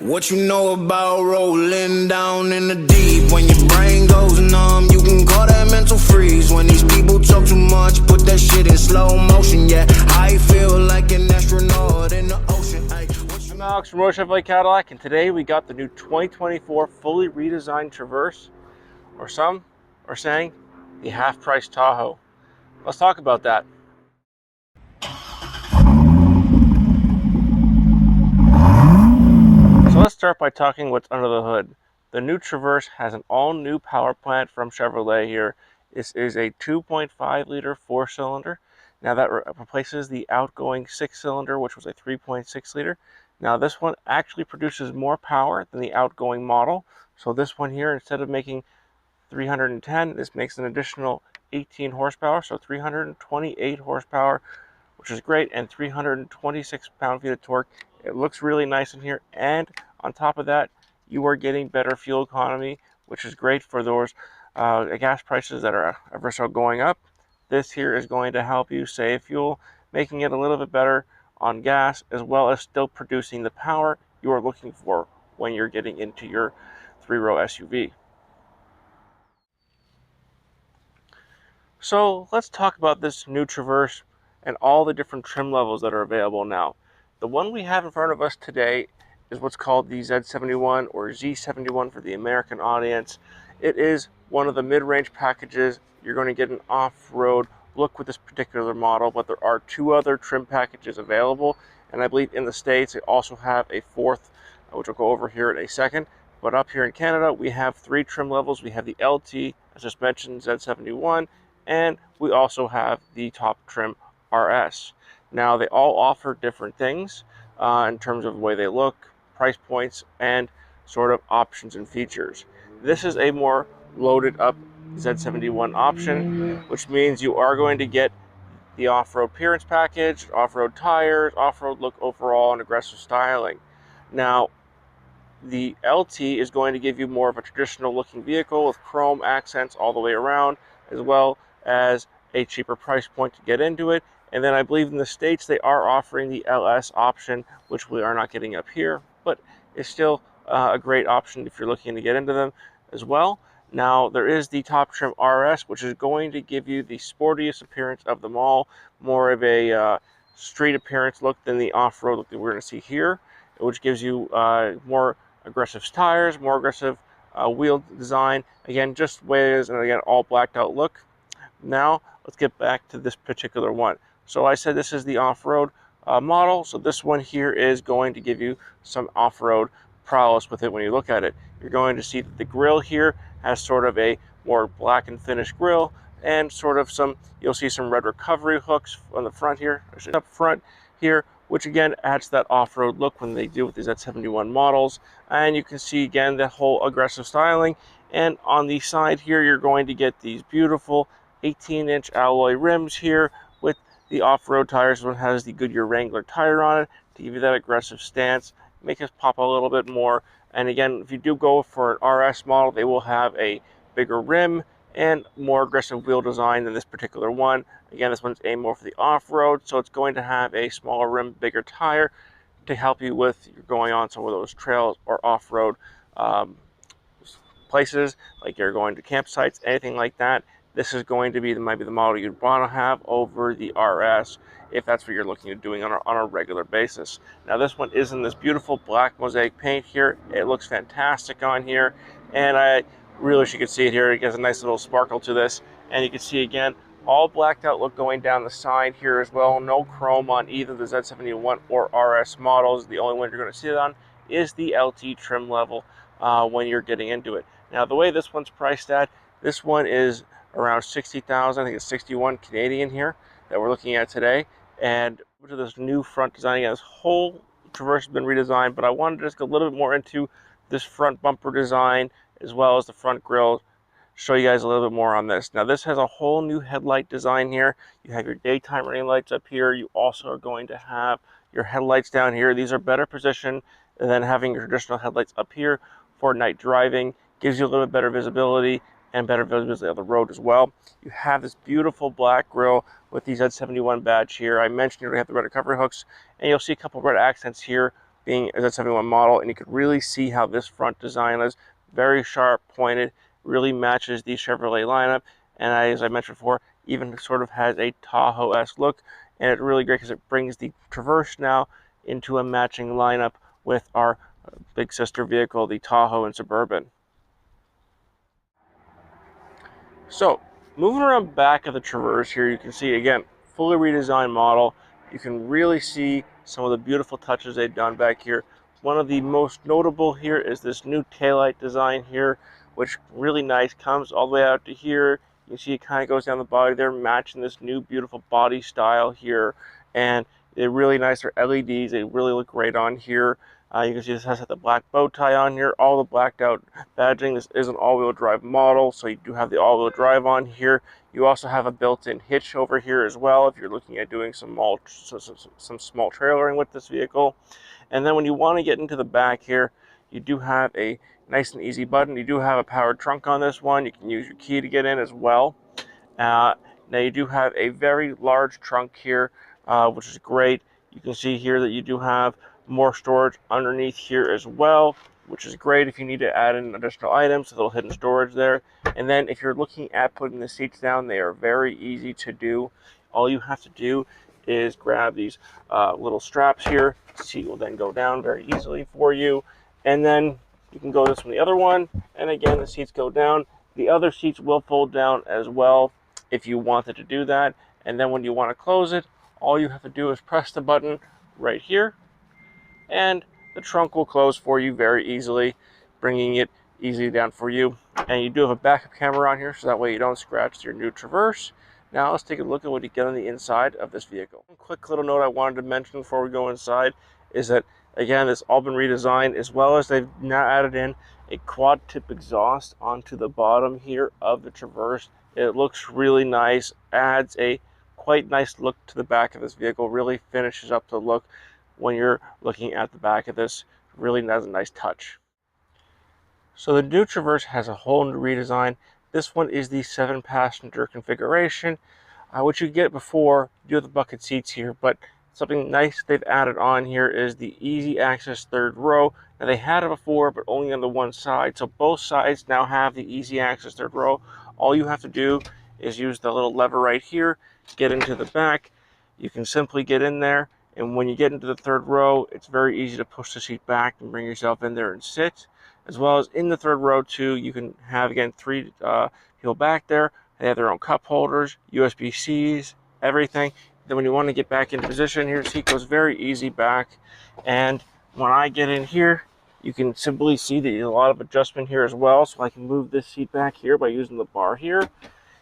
What you know about rolling down in the deep? When your brain goes numb, you can call that mental freeze. When these people talk too much, put that shit in slow motion. Yeah, I feel like an astronaut in the ocean. Ay, I'm Alex from Chevy Cadillac, and today we got the new 2024 fully redesigned Traverse, or some are saying the half-price Tahoe. Let's talk about that. So let's start by talking what's under the hood. The new Traverse has an all-new power plant from Chevrolet here. This is a 2.5 liter four-cylinder. Now that replaces the outgoing six-cylinder, which was a 3.6 liter. Now this one actually produces more power than the outgoing model. So this one here, instead of making 310, this makes an additional 18 horsepower, so 328 horsepower, which is great, and 326 pound-feet of torque. It looks really nice in here, and on top of that, you are getting better fuel economy, which is great for those gas prices that are ever so going up. This here is going to help you save fuel, making it a little bit better on gas, as well as still producing the power you are looking for when you're getting into your three-row SUV. So let's talk about this new Traverse and all the different trim levels that are available now. The one we have in front of us today is what's called the Z71 or Z71 for the American audience. It is one of the mid-range packages. You're going to get an off-road look with this particular model, but there are two other trim packages available, and I believe in the States they also have a fourth, which I'll go over here in a second. But up here in Canada, we have three trim levels. We have the LT, as just mentioned, Z71, and we also have the top trim RS. Now they all offer different things in terms of the way they look, price points, and sort of options and features. This is a more loaded up Z71 option, which means you are going to get the off-road appearance package, off-road tires, off-road look overall, and aggressive styling. Now the LT is going to give you more of a traditional looking vehicle with chrome accents all the way around, as well as a cheaper price point to get into it. And then I believe in the States they are offering the LS option, which we are not getting up here, but it's still a great option if you're looking to get into them as well. Now there is the top trim RS, which is going to give you the sportiest appearance of them all, more of a street appearance look than the off-road look that we're going to see here, which gives you more aggressive tires, more aggressive wheel design. Again, just ways, and again, all blacked out look. Now, let's get back to this particular one. So I said this is the off-road model, so this one here is going to give you some off-road prowess with it when you look at it. You're going to see that the grille here has sort of a more black and finished grille, and sort of some, you'll see some red recovery hooks on the front here, up front here, which again adds that off-road look when they do with these Z71 models. And you can see again the whole aggressive styling. And on the side here, you're going to get these beautiful 18-inch alloy rims here with the off-road tires. This one has the Goodyear Wrangler tire on it to give you that aggressive stance, make it pop a little bit more. And again, if you do go for an RS model, they will have a bigger rim and more aggressive wheel design than this particular one. Again, this one's aimed more for the off-road, so it's going to have a smaller rim, bigger tire to help you with going on some of those trails or off-road places, like you're going to campsites, anything like that. This is going to be might be the model you'd want to have over the RS if that's what you're looking at doing on a regular basis. Now this one is in this beautiful black mosaic paint here. It looks fantastic on here, and I really wish you could see it here. It gives a nice little sparkle to this, and you can see again all blacked out look going down the side here as well. No chrome on either the Z71 or RS models. The only one you're going to see it on is the LT trim level when you're getting into it. Now the way this one's priced at, this one is around 60,000. I think it's 61 Canadian here that we're looking at today. And to this new front design, again, this whole Traverse has been redesigned, but I wanted to just go a little bit more into this front bumper design as well as the front grille, show you guys a little bit more on this. Now this has a whole new headlight design here. You have your daytime running lights up here. You also are going to have your headlights down here. These are better positioned than having your traditional headlights up here for night driving. Gives you a little bit better visibility and better visibility of the road as well. You have this beautiful black grille with the Z71 badge here. I mentioned you have the red recovery hooks, and you'll see a couple of red accents here being a Z71 model, and you could really see how this front design is very sharp, pointed, really matches the Chevrolet lineup, and as I mentioned before, even sort of has a Tahoe-esque look, and it's really great because it brings the Traverse now into a matching lineup with our big sister vehicle, the Tahoe and Suburban. So, moving around back of the Traverse here, you can see, again, fully redesigned model. You can really see some of the beautiful touches they've done back here. One of the most notable here is this new taillight design here, which really nice, comes all the way out to here. You can see it kind of goes down the body there, matching this new beautiful body style here. And they're really nice. They're LEDs. They really look great on here. You can see this has the black bow tie on here, all the blacked out badging. This is an all-wheel drive model, so you do have the all-wheel drive on here. You also have a built-in hitch over here as well if you're looking at doing some small trailering with this vehicle. And then when you want to get into the back here, you do have a nice and easy button. You do have a powered trunk on this one. You can use your key to get in as well. Now you do have a very large trunk here, which is great. You can see here that you do have more storage underneath here as well, which is great if you need to add in additional items, a little hidden storage there. And then if you're looking at putting the seats down, they are very easy to do. All you have to do is grab these little straps here. The seat will then go down very easily for you. And then you can go this from the other one. And again, the seats go down. The other seats will fold down as well if you wanted to do that. And then when you want to close it, all you have to do is press the button right here, and the trunk will close for you very easily, bringing it easily down for you. And you do have a backup camera on here, so that way you don't scratch your new Traverse. Now let's take a look at what you get on the inside of this vehicle. One quick little note I wanted to mention before we go inside is that, again, this all been redesigned, as well as they've now added in a quad tip exhaust onto the bottom here of the Traverse. It looks really nice, adds a quite nice look to the back of this vehicle, really finishes up the look when you're looking at the back of this. Really has a nice touch. So the new Traverse has a whole new redesign. This one is the 7-passenger configuration, which you get before. You do have the bucket seats here, but something nice they've added on here is the easy access third row. Now they had it before, but only on the one side. So both sides now have the easy access third row. All you have to do is use the little lever right here, get into the back. You can simply get in there, and when you get into the third row, it's very easy to push the seat back and bring yourself in there and sit. As well as in the third row too, you can have, again, 3 people back there. They have their own cup holders, USB-Cs, everything. Then when you want to get back into position, here, the seat goes very easy back. And when I get in here, you can simply see that there's a lot of adjustment here as well. So I can move this seat back here by using the bar here.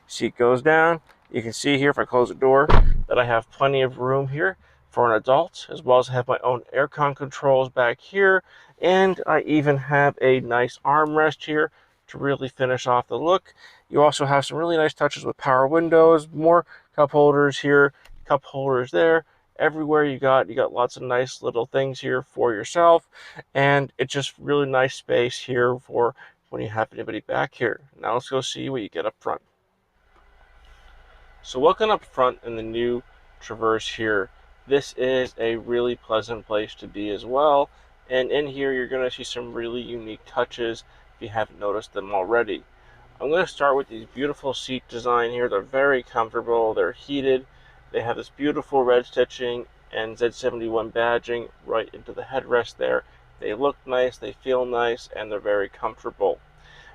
Seat goes down. You can see here, if I close the door, that I have plenty of room here for an adult, as well as I have my own aircon controls back here. And I even have a nice armrest here to really finish off the look. You also have some really nice touches with power windows, more cup holders here, cup holders there. Everywhere you got lots of nice little things here for yourself, and it's just really nice space here for when you have anybody back here. Now let's go see what you get up front. So looking up front in the new Traverse here, this is a really pleasant place to be as well. And in here, you're going to see some really unique touches if you haven't noticed them already. I'm going to start with these beautiful seat design here. They're very comfortable. They're heated. They have this beautiful red stitching and Z71 badging right into the headrest there. They look nice, they feel nice, and they're very comfortable.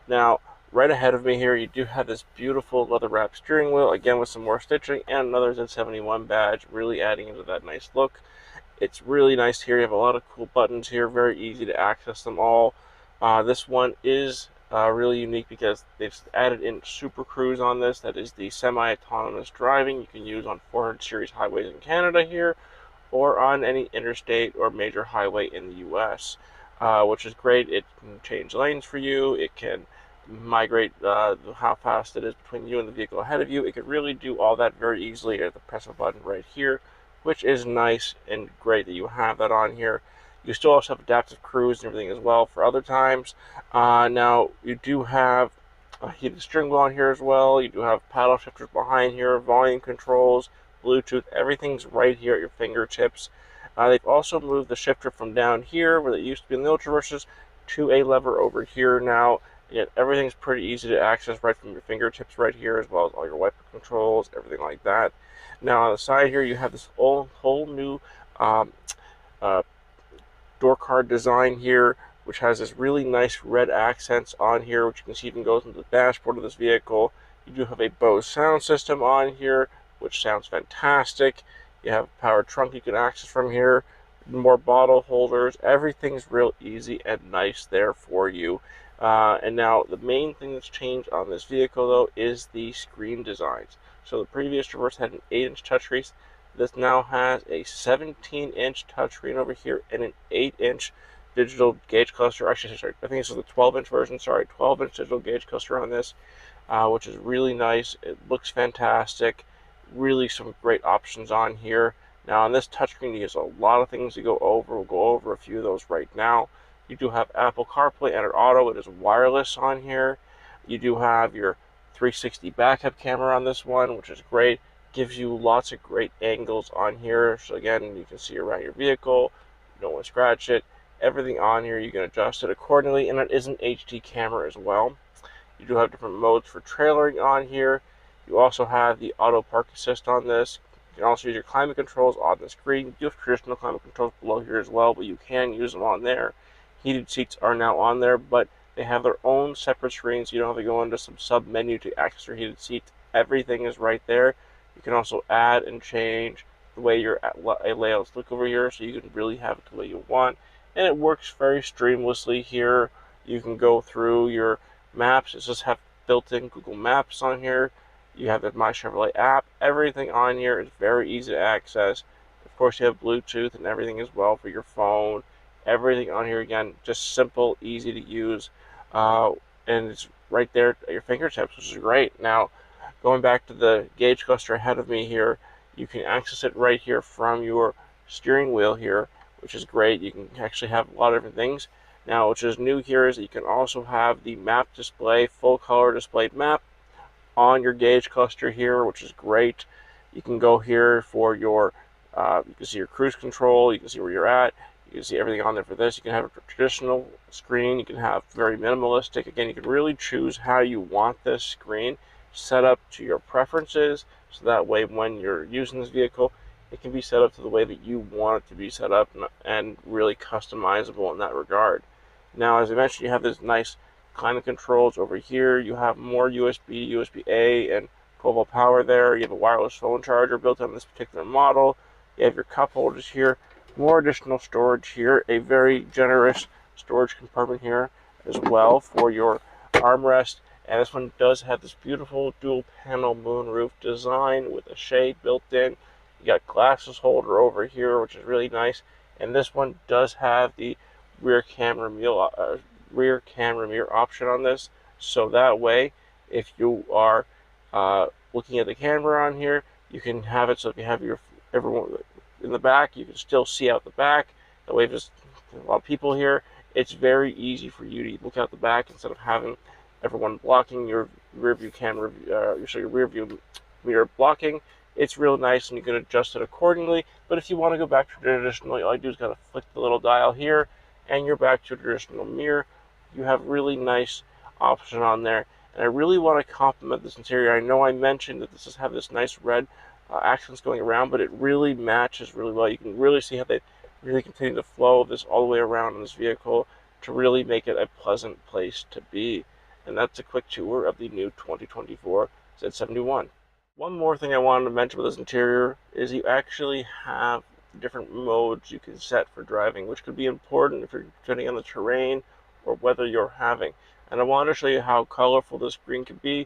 Now, right ahead of me here, you do have this beautiful leather-wrapped steering wheel, again with some more stitching, and another Z71 badge, really adding into that nice look. It's really nice here. You have a lot of cool buttons here, very easy to access them all. This one is really unique because they've added in Super Cruise on this. That is the semi-autonomous driving you can use on 400 series highways in Canada here, or on any interstate or major highway in the US, which is great. It can change lanes for you. It can migrate how fast it is between you and the vehicle ahead of you. It could really do all that very easily at the press of a button right here, which is nice and great that you have that on here. You still also have adaptive cruise and everything as well for other times. Now, you do have a heated steering wheel on here as well. You do have paddle shifters behind here, volume controls, Bluetooth, everything's right here at your fingertips. They've also moved the shifter from down here, where it used to be in the Ultraverses, to a lever over here now. Again, everything's pretty easy to access right from your fingertips right here, as well as all your wiper controls, everything like that. Now on the side here, you have this whole new uh, door card design here, which has this really nice red accents on here, which you can see even goes into the dashboard of this vehicle. You do have a Bose sound system on here, which sounds fantastic. You have a power trunk you can access from here, more bottle holders. Everything's real easy and nice there for you. And now the main thing that's changed on this vehicle though is the screen designs. So the previous Traverse had an 8-inch touchscreen. This now has a 17-inch touchscreen over here and an 8-inch digital gauge cluster. Actually, sorry, I think this is the 12-inch version. Sorry, 12-inch digital gauge cluster on this, which is really nice. It looks fantastic. Really some great options on here. Now on this touchscreen, you have a lot of things to go over. We'll go over a few of those right now. You do have Apple CarPlay and Auto. It is wireless on here. You do have your 360 backup camera on this one, which is great. Gives you lots of great angles on here. So again, you can see around your vehicle. You don't want to scratch it. Everything on here, you can adjust it accordingly, and it is an HD camera as well. You do have different modes for trailering on here. You also have the auto park assist on this. You can also use your climate controls on the screen. You do have traditional climate controls below here as well, but you can use them on there. Heated seats are now on there, but they have their own separate screens. So you don't have to go into some sub menu to access your heated seats. Everything is right there. You can also add and change the way your layouts look over here, so you can really have it the way you want. And it works very seamlessly here. You can go through your maps. It just have built-in Google Maps on here. You have the My Chevrolet app. Everything on here is very easy to access. Of course, you have Bluetooth and everything as well for your phone. Everything on here, again, just simple, easy to use. And it's right there at your fingertips, which is great. Now, going back to the gauge cluster ahead of me here, you can access it right here from your steering wheel here, which is great. You can actually have a lot of different things. Now, which is new here is that you can also have the map display, full color displayed map on your gauge cluster here, which is great. You can go here for your, you can see your cruise control, you can see where you're at, you can see everything on there for this. You can have a traditional screen, you can have very minimalistic. Again, you can really choose how you want this screen set up to your preferences, so that way when you're using this vehicle, it can be set up to the way that you want it to be set up, and really customizable in that regard. Now, as I mentioned, you have this nice climate controls over here. You have more USB, USB-A, and 12-volt power there. You have a wireless phone charger built on this particular model. You have your cup holders here. More additional storage here. A very generous storage compartment here as well for your armrest. And this one does have this beautiful dual panel moonroof design with a shade built in. You got glasses holder over here, which is really nice. And this one does have the rear camera mirror option on this. So that way, if you are looking at the camera on here, you can have it so if you have everyone in the back, you can still see out the back. That way, if there's a lot of people here, it's very easy for you to look out the back instead of having everyone blocking your rear view camera, so your rear view mirror blocking. It's real nice, and you can adjust it accordingly. But if you want to go back to traditionally, all you do is kind of flick the little dial here, and you're back to a traditional mirror. You have really nice option on there, and I really want to compliment this interior. I know I mentioned that this does have this nice red accents going around, but it really matches really well. You can really see how they really continue to flow this all the way around in this vehicle to really make it a pleasant place to be. And that's a quick tour of the new 2024 Z71. One more thing I wanted to mention with this interior is you actually have different modes you can set for driving, which could be important if you're depending on the terrain or weather you're having. And I want to show you how colorful this screen can be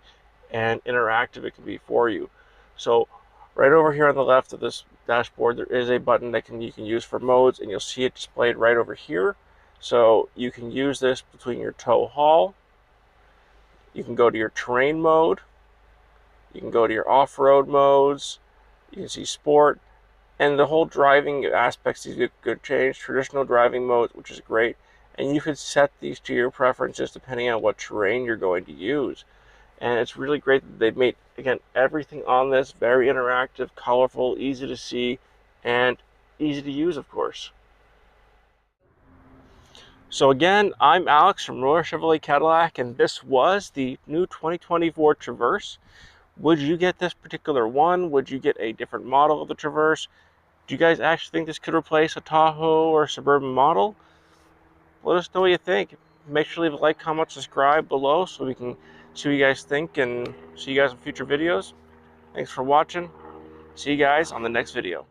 and interactive it can be for you. So right over here on the left of this dashboard, there is a button that you can use for modes, and you'll see it displayed right over here. So you can use this between your tow haul. You can go to your terrain mode. You can go to your off-road modes. You can see sport. And the whole driving aspects, you could change traditional driving modes, which is great. And you could set these to your preferences depending on what terrain you're going to use. And it's really great that they've made, again, everything on this very interactive, colorful, easy to see, and easy to use, of course. So again, I'm Alex from Royal Chevrolet Cadillac, and this was the new 2024 Traverse. Would you get this particular one? Would you get a different model of the Traverse? Do you guys actually think this could replace a Tahoe or a Suburban model? Let us know what you think. Make sure to leave a like, comment, subscribe below so we can see what you guys think and see you guys in future videos. Thanks for watching. See you guys on the next video.